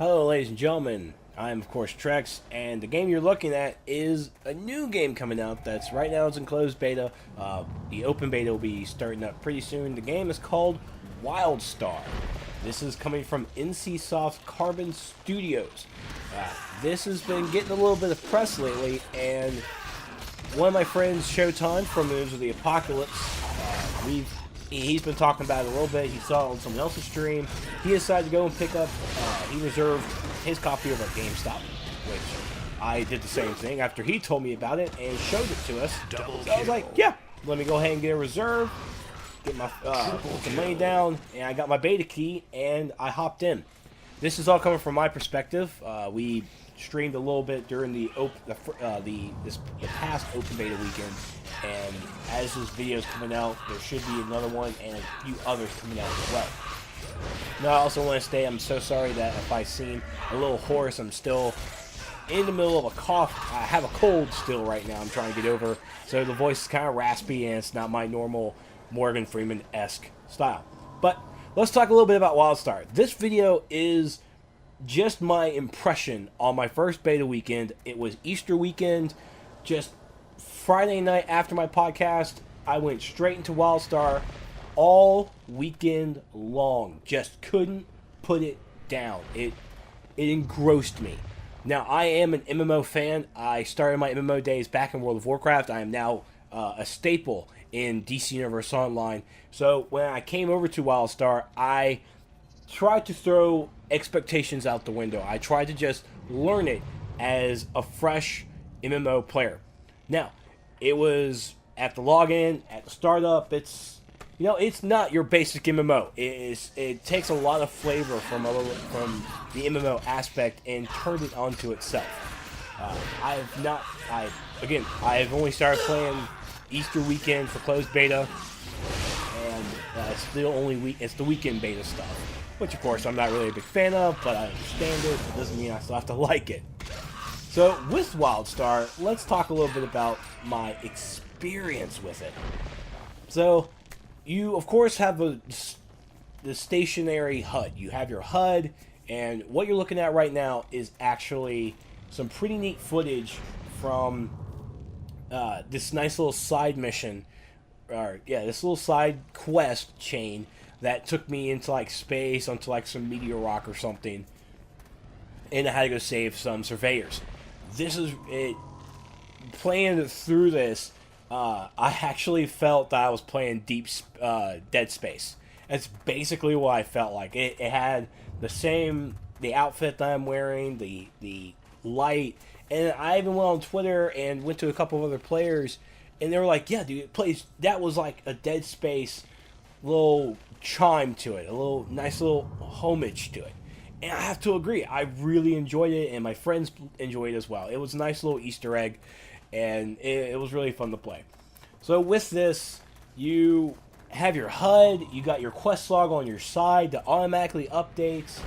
Hello, ladies and gentlemen. I'm, of course, Trex, and the game you're looking at is a new game coming out that's right now it's in closed beta. The open beta will be starting up pretty soon. The game is called Wildstar. This is coming from NCSoft Carbon Studios. This has been getting a little bit of press lately, and one of my friends, Showtime from News of the Apocalypse, he's been talking about it a little bit. He saw it on someone else's stream. He decided to go and pick up, he reserved his copy over at GameStop, which I did the same thing after he told me about it and showed it to us. So I was like, yeah, let me go ahead and get a reserve, get my put the money down, and I got my beta key, and I hopped in. This is all coming from my perspective. We streamed a little bit during the past open beta weekend, and as this video is coming out, there should be another one and a few others coming out as well. Now, I also want to say I'm so sorry that if I seem a little hoarse, I'm still in the middle of a cough. I have a cold still right now I'm trying to get over, so the voice is kind of raspy and it's not my normal Morgan Freeman-esque style. But let's talk a little bit about Wildstar. This video is just my impression on my first beta weekend. It was Easter weekend, just Friday night after my podcast. I went straight into Wildstar all weekend long. Just couldn't put it down. It engrossed me. Now, I am an MMO fan. I started my MMO days back in World of Warcraft. I am now a staple in DC Universe Online. So when I came over to Wildstar, I tried to throw expectations out the window. I tried to just learn it as a fresh MMO player. Now, it was at the login, at the startup. It's not your basic MMO. It takes a lot of flavor from the MMO aspect and turned it onto itself. I've only started playing Easter weekend for closed beta, and it's the weekend beta stuff, which of course I'm not really a big fan of, but I understand it. It doesn't mean I still have to like it. So with Wildstar, let's talk a little bit about my experience with it. So you of course have the stationary HUD. You have your HUD, and what you're looking at right now is actually some pretty neat footage from this nice little side mission, this little side quest chain that took me into like space, onto like some meteor rock or something, and I had to go save some surveyors. This is it. Playing through this, I actually felt that I was playing Dead Space. That's basically what I felt like. It had the outfit that I'm wearing, the light, and I even went on Twitter and went to a couple of other players, and they were like, yeah, dude, that was like a Dead Space little chime to it, a little nice little homage to it. And I have to agree, I really enjoyed it, and my friends enjoyed it as well. It was a nice little Easter egg, and it was really fun to play. So with this, you have your HUD, you got your quest log on your side that automatically updates.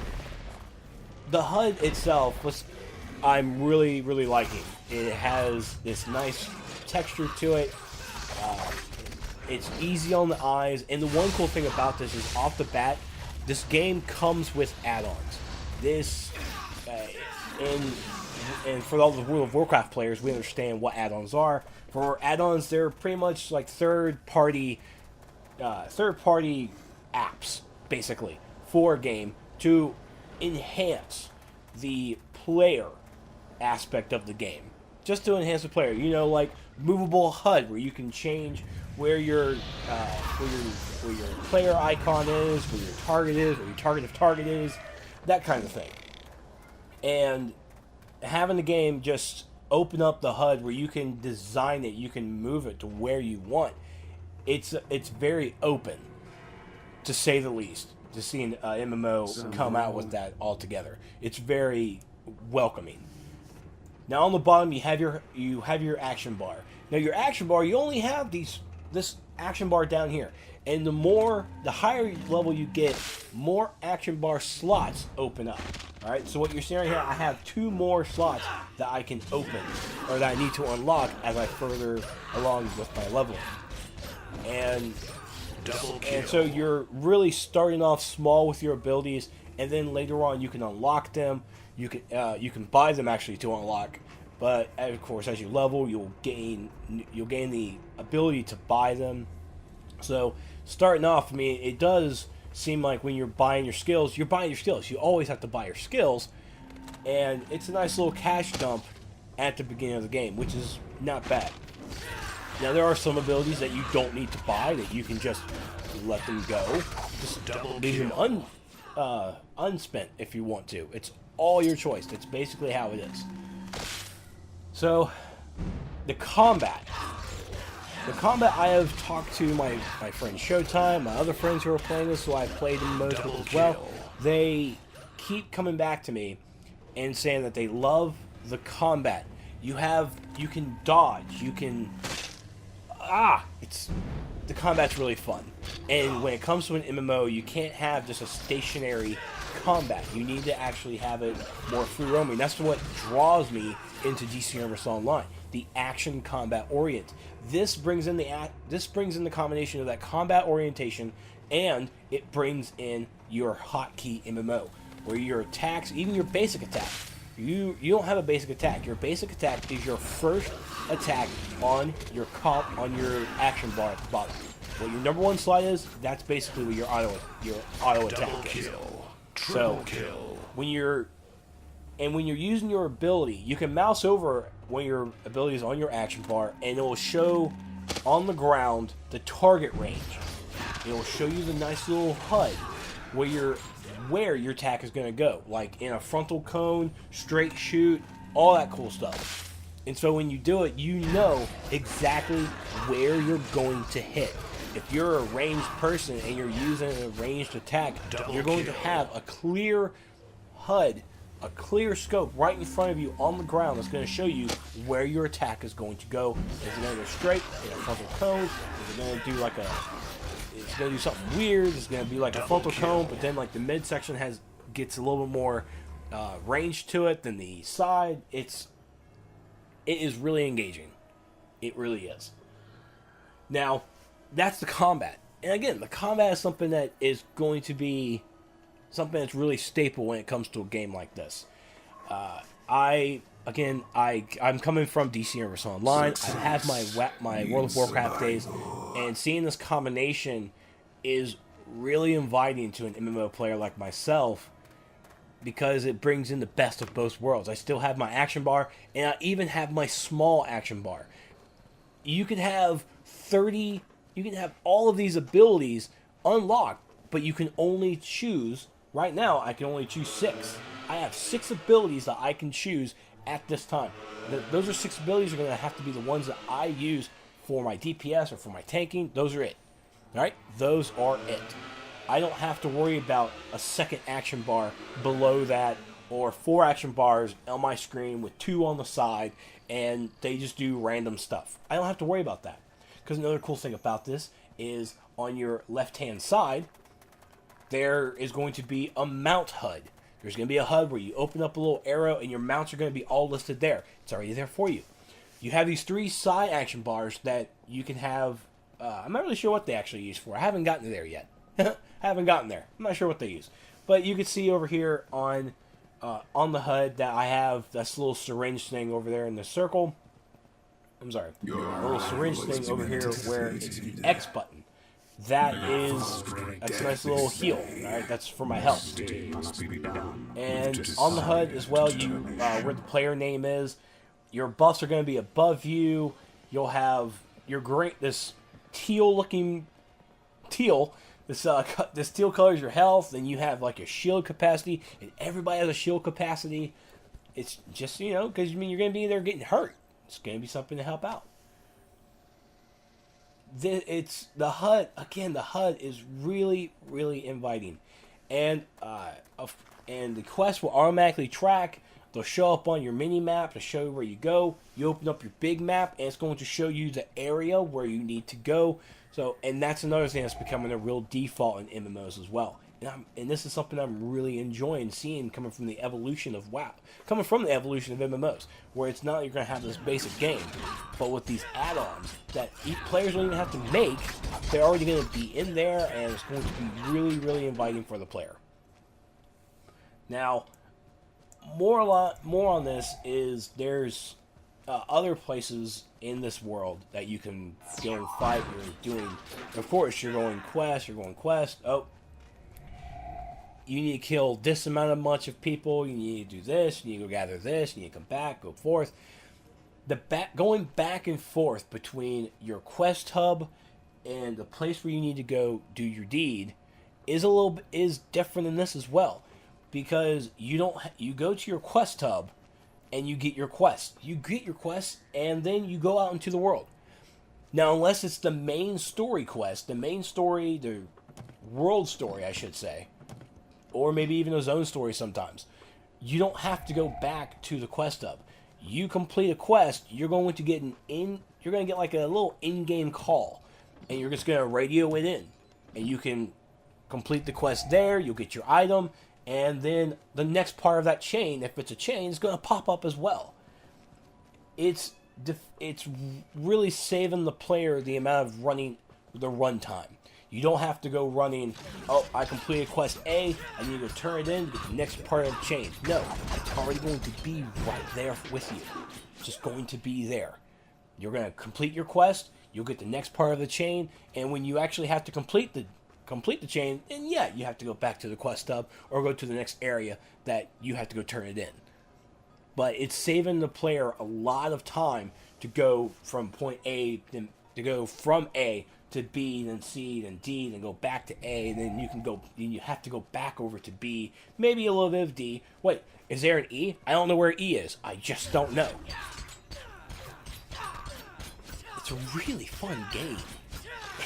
The HUD itself I'm really, really liking. It has this nice texture to it. It's easy on the eyes, and the one cool thing about this is off the bat, this game comes with add-ons. This, and for all the World of Warcraft players, we understand what add-ons are. For add-ons, they're pretty much like third-party apps, basically, for a game to enhance the player aspect of the game. Just to enhance the player, like movable HUD, where you can change where your player icon is, where your target is, where your target of target is, that kind of thing. And having the game just open up the HUD where you can design it, you can move it to where you want. It's very open, to say the least. To see an MMO come out with that altogether, it's very welcoming. Now on the bottom you have your action bar. Now your action bar, you only have this action bar down here, and the higher level you get, more action bar slots open up. All right, so what you're seeing right here, I have 2 more slots that I can open, or that I need to unlock as I further along with my leveling. And so you're really starting off small with your abilities, and then later on you can unlock them. You can buy them actually to unlock, but of course as you level, you'll gain the ability to buy them. So starting off, I mean, it does seem like when you're buying your skills, you're buying your skills. You always have to buy your skills, and it's a nice little cash dump at the beginning of the game, which is not bad. Now there are some abilities that you don't need to buy, that you can just let them go. Just leave them unspent if you want to. It's all your choice. That's basically how it is. So, the combat. I have talked to my friend Showtime, my other friends who are playing this, who I've played in most with as well. They keep coming back to me and saying that they love the combat. You can dodge, you can... the combat's really fun. And when it comes to an MMO, you can't have just a stationary combat. You need to actually have it more free roaming. That's what draws me into DC Universe Online. The action combat orient. This brings in the combination of that combat orientation, and it brings in your hotkey MMO, where your attacks, even your basic attack, you don't have a basic attack. Your basic attack is your first attack on your action bar at the bottom. What your number one slide is, that's basically what your auto attack is. So when you're using your ability, you can mouse over when your ability is on your action bar, and it will show on the ground the target range. It will show you the nice little HUD where your attack is going to go, like in a frontal cone, straight shoot, all that cool stuff. And so when you do it, you know exactly where you're going to hit. If you're a ranged person and you're using a ranged attack, you're going to have a clear HUD, a clear scope right in front of you on the ground that's going to show you where your attack is going to go. Is it going to go straight in a frontal cone? Is it going to do it's going to do something weird? It's going to be like a frontal cone, but then like the midsection gets a little bit more range to it than the side. It is really engaging. It really is. Now, that's the combat. And again, the combat is something that is going to be something that's really staple when it comes to a game like this. I'm coming from DC Universe Online. I have my World of Warcraft days, and seeing this combination is really inviting to an MMO player like myself, because it brings in the best of both worlds. I still have my action bar, and I even have my small action bar. You can have all of these abilities unlocked, but you can only choose, right now, I can only choose 6. I have 6 abilities that I can choose at this time. Those are 6 abilities are going to have to be the ones that I use for my DPS or for my tanking. Those are it. Alright? Those are it. I don't have to worry about a second action bar below that, or 4 action bars on my screen with 2 on the side, and they just do random stuff. I don't have to worry about that. Because another cool thing about this is on your left-hand side, there is going to be a mount HUD. There's going to be a HUD where you open up a little arrow and your mounts are going to be all listed there. It's already there for you. You have these 3 side action bars that you can have. I'm not really sure what they actually use for. I haven't gotten there yet. Haven't gotten there. I'm not sure what they use. But you can see over here on the HUD that I have this little syringe thing over there in the circle. I'm sorry. A little syringe thing over here where it's the X button. That's a nice little heal. Alright, that's for my health. And on the HUD as well, where the player name is, your buffs are going to be above you. You'll have this teal. This teal color is your health. Then you have like your shield capacity, and everybody has a shield capacity. It's just, because you're going to be there getting hurt. It's going to be something to help out. It's the HUD again. The HUD is really, really inviting, and the quest will automatically track. They'll show up on your mini map to show you where you go. You open up your big map, and it's going to show you the area where you need to go. So, and that's another thing that's becoming a real default in MMOs as well. And this is something I'm really enjoying seeing coming from the evolution of MMOs, where it's not you're going to have this basic game, but with these add-ons that players don't even have to make, they're already going to be in there, and it's going to be really, really inviting for the player. Now, more on this is there's other places in this world that you can go and fight. You're doing, of course, you're going quest. Oh, you need to kill this amount of much of people. You need to do this. You need to go gather this. You need to come back, go forth. Going back and forth between your quest hub and the place where you need to go do your deed is different in this as well, because you go to your quest hub and you get your quest. You get your quest and then you go out into the world. Now, unless it's the main story quest, the world story, I should say, or maybe even a zone story sometimes, you don't have to go back to the quest hub. You complete a quest, you're going to get like a little in-game call, and you're just going to radio it in, and you can complete the quest there. You'll get your item, and then the next part of that chain, if it's a chain, is going to pop up as well. It's really saving the player the amount of running the runtime. You don't have to go running, oh, I completed quest A, I need to turn it in to get the next part of the chain. No, it's already going to be right there with you. It's just going to be there. You're going to complete your quest, you'll get the next part of the chain, and when you actually have to complete the chain, then yeah, you have to go back to the quest hub or go to the next area that you have to go turn it in. But it's saving the player a lot of time to go from point A, from A to B, then C, then D, then go back to A, and then you have to go back over to B, maybe a little bit of D. Wait, is there an E? I don't know where E is. I just don't know. It's a really fun game.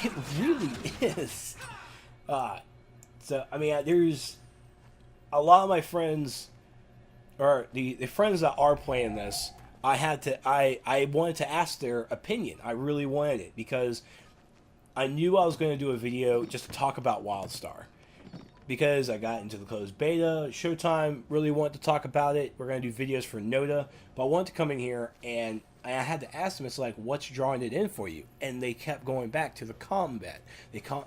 It really is. So, I mean, there's a lot of my friends, or the friends that are playing this, I wanted to ask their opinion. I really wanted it, because I knew I was going to do a video just to talk about Wildstar, because I got into the closed beta. Showtime really wanted to talk about it. We're going to do videos for Noda, but I wanted to come in here and I had to ask them, it's like, what's drawing it in for you? And they kept going back to the combat.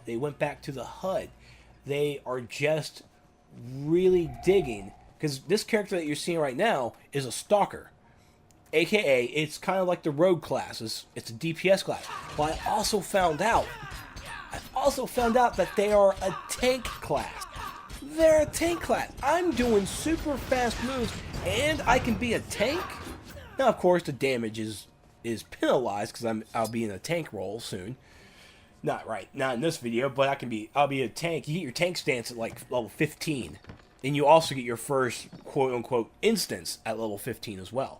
They went back to the HUD. They are just really digging, because this character that you're seeing right now is a stalker. AKA, it's kind of like the rogue class. It's a DPS class. But I also found out that they are a tank class. They're a tank class. I'm doing super fast moves, and I can be a tank? Now, of course, the damage is penalized, because I'll be in a tank role soon. Not in this video, but I'll be a tank. You get your tank stance at like level 15. And you also get your first quote-unquote instance at level 15 as well.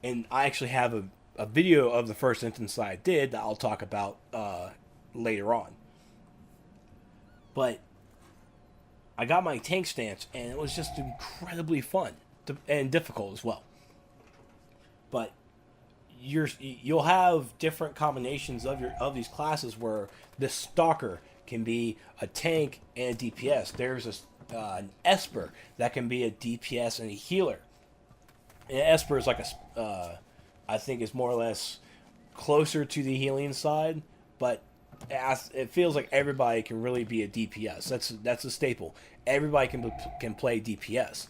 And I actually have a video of the first instance I did that I'll talk about later on. But I got my tank stance, and it was just incredibly fun and difficult as well. But you'll have different combinations of these classes where this stalker can be a tank and a DPS. There's an Esper that can be a DPS and a healer. And Esper is like I think is more or less closer to the healing side, but it feels like everybody can really be a DPS. That's a staple. Everybody can play DPS,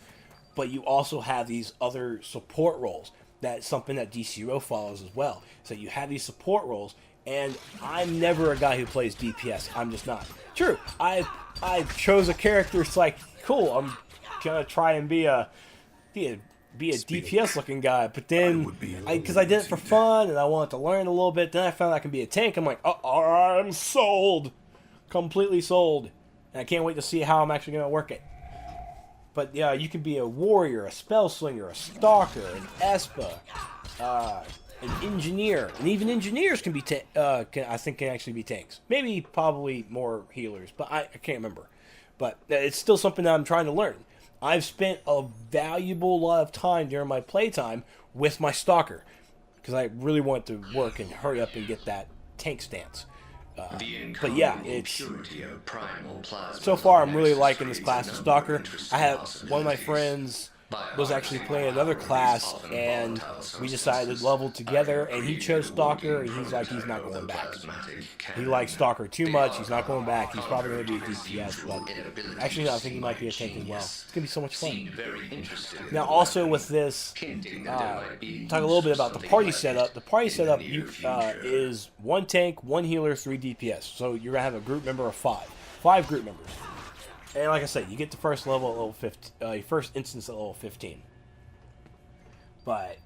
but you also have these other support roles. That's something that DCRO follows as well. So you have these support roles, and I'm never a guy who plays DPS. I'm just not. True, I chose a character. It's like, cool, I'm gonna try and be a DPS looking guy, but then because I did it for fun and I wanted to learn a little bit, then I found I can be a tank. I'm like, oh, I'm sold, completely sold, and I can't wait to see how I'm actually gonna work it. But yeah, you can be a warrior, a spell slinger, a stalker, an Espa, an engineer, and even engineers can be I think can actually be tanks. Maybe probably more healers, but I can't remember. But it's still something that I'm trying to learn. I've spent a valuable lot of time during my playtime with my stalker, because I really want to work and hurry up and get that tank stance. But yeah, it's so far I'm really liking this class of stalker. I have one of my friends was actually playing another class, and we decided to level together, and he chose Stalker, and he's like, he's not going back. He likes Stalker too much, he's not going back, he's probably going to be a DPS, but actually no, I think he might be a tank as well. It's going to be so much fun. Now also with this, talk a little bit about the party setup. The party setup is 1 tank, 1 healer, 3 DPS. So you're going to have a group member of 5. 5 group members. And like I said, you get the first level at level 15, your first instance at level 15. But,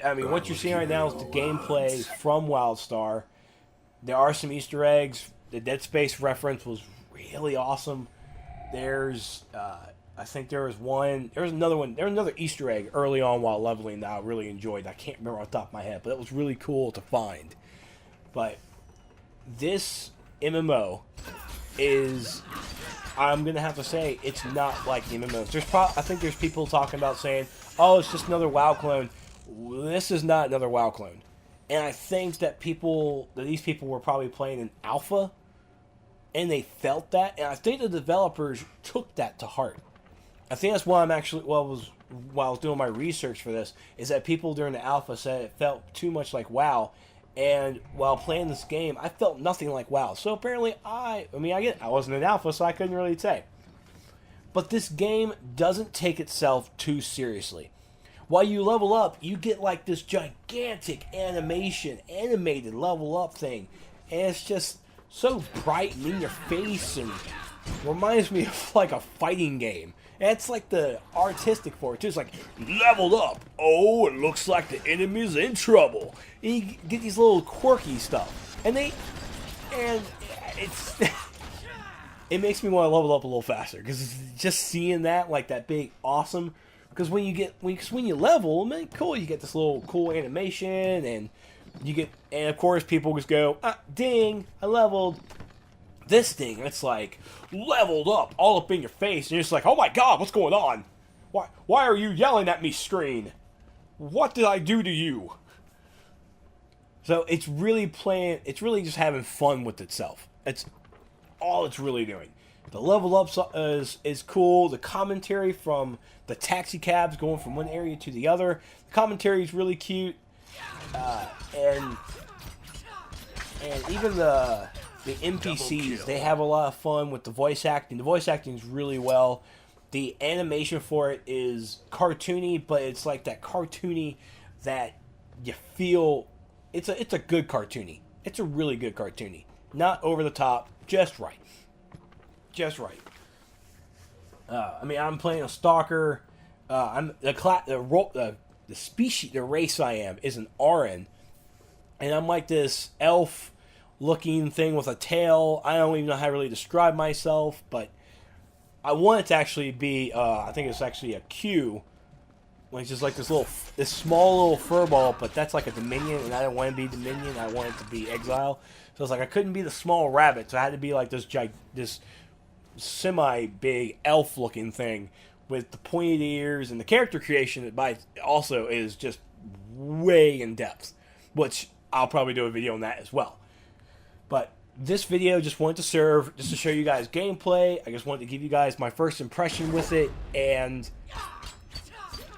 I mean, what you're seeing right now is the gameplay from Wildstar. There are some Easter eggs. The Dead Space reference was really awesome. There's, I think there was one, there was another Easter egg early on while leveling that I really enjoyed. I can't remember off the top of my head, but it was really cool to find. But this MMO is, I'm going to have to say, it's not like the MMOs. I think there's people talking about saying, oh, it's just another WoW clone. This is not another WoW clone. And I think that these people were probably playing an alpha, and they felt that. And I think the developers took that to heart. I think that's why I'm actually, while I was doing my research for this, is that people during the alpha said it felt too much like WoW. And while playing this game, I felt nothing like WoW. So apparently, I wasn't an alpha, so I couldn't really say. But this game doesn't take itself too seriously. While you level up, you get like this gigantic animated level up thing. And it's just so bright and in your face and reminds me of like a fighting game. And it's like the artistic for it too. It's like, leveled up. Oh, it looks like the enemy's in trouble. And you get these little quirky stuff. And it's it makes me want to level up a little faster. Because just seeing that, like that big awesome. Because when you level, man, cool, you get this little cool animation, and and of course people just go, ding, I leveled. This thing, it's like leveled up, all up in your face, and you're just like, oh my god, what's going on? Why are you yelling at me, screen? What did I do to you? So it's really just having fun with itself. It's all it's really doing. The level up is cool. The commentary from the taxi cabs going from one area to the other. The commentary is really cute. And even the NPCs, they have a lot of fun with the voice acting. The voice acting is really well. The animation for it is cartoony, but it's like that cartoony that you feel. It's a good cartoony. It's a really good cartoony. Not over the top, just right. Just right. I'm playing a Stalker. The race I am is an Aran, and I'm like this elf-looking thing with a tail. I don't even know how to really describe myself, but I want it to actually be. I think it's actually a Q, which is like this small little furball, but that's like a Dominion, and I don't want to be Dominion. I want it to be Exile. So it's like I couldn't be the small rabbit, so I had to be like this semi-big elf-looking thing with the pointed ears, and the character creation also is just way in depth, which I'll probably do a video on that as well. But this video just wanted to serve just to show you guys gameplay. I just wanted to give you guys my first impression with it, and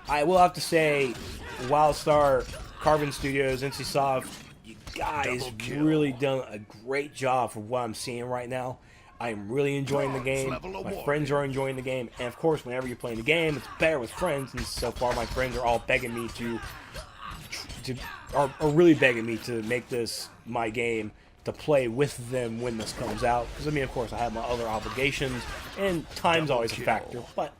I will have to say, Wildstar, Carbon Studios, NCSoft, you guys really done a great job for what I'm seeing right now. I'm really enjoying the game. My friends are enjoying the game. And of course, whenever you're playing the game, it's better with friends. And so far, my friends are all begging me are really begging me to make this my game, to play with them when this comes out. Because, of course, I have my other obligations. And time's always a factor. But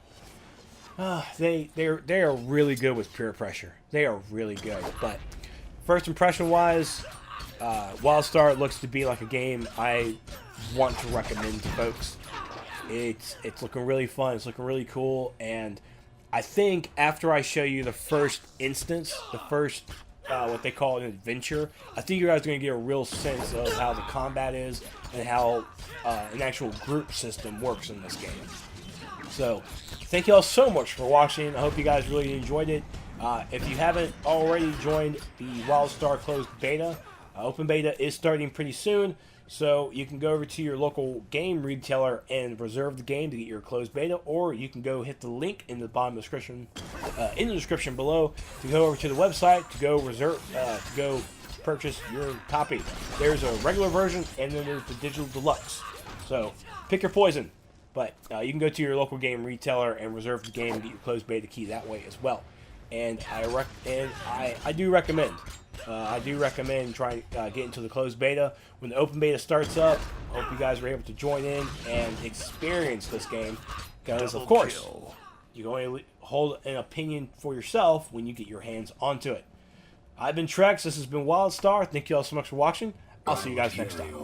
they are really good with peer pressure. They are really good. But first impression-wise, Wildstar looks to be like a game I want to recommend to folks. It's looking really fun. It's looking really cool, and I think after I show you the first instance, the first what they call an adventure, I think you guys are going to get a real sense of how the combat is and how an actual group system works in this game. So thank you all so much for watching. I hope you guys really enjoyed it. If you haven't already joined the Wildstar closed beta, open beta is starting pretty soon. So you can go over to your local game retailer and reserve the game to get your closed beta, or you can go hit the link in the bottom description, in the description below, to go over to the website to go reserve, to go purchase your copy. There's a regular version, and then there's the digital deluxe. So pick your poison, but you can go to your local game retailer and reserve the game and get your closed beta key that way as well. And I do recommend. I do recommend trying to get into the closed beta. When the open beta starts up, I hope you guys are able to join in and experience this game. Because, of course, you can only hold an opinion for yourself when you get your hands onto it. I've been Trex. This has been Wildstar. Thank you all so much for watching. I'll see you guys next time.